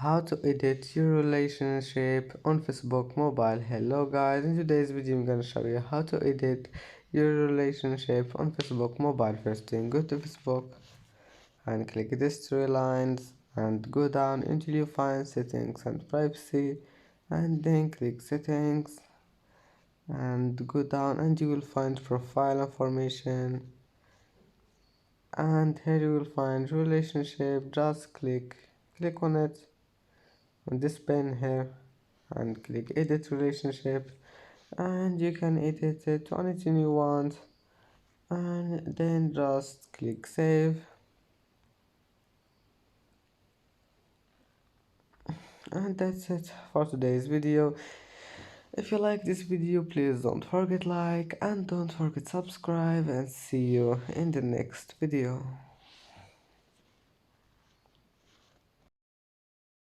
How to edit your relationship on Facebook mobile. Hello guys, in today's video I'm gonna show you how to edit your relationship on Facebook mobile. First thing, go to Facebook and click these three lines and go down until you find settings and privacy, and then click settings and go down and you will find profile information, and here you will find relationship. Just click on it on this pen here and click edit relationship, and you can edit it to anything you want, and then just click save. And that's it for today's video. If you like this video, please don't forget like and don't forget subscribe, and see you in the next video.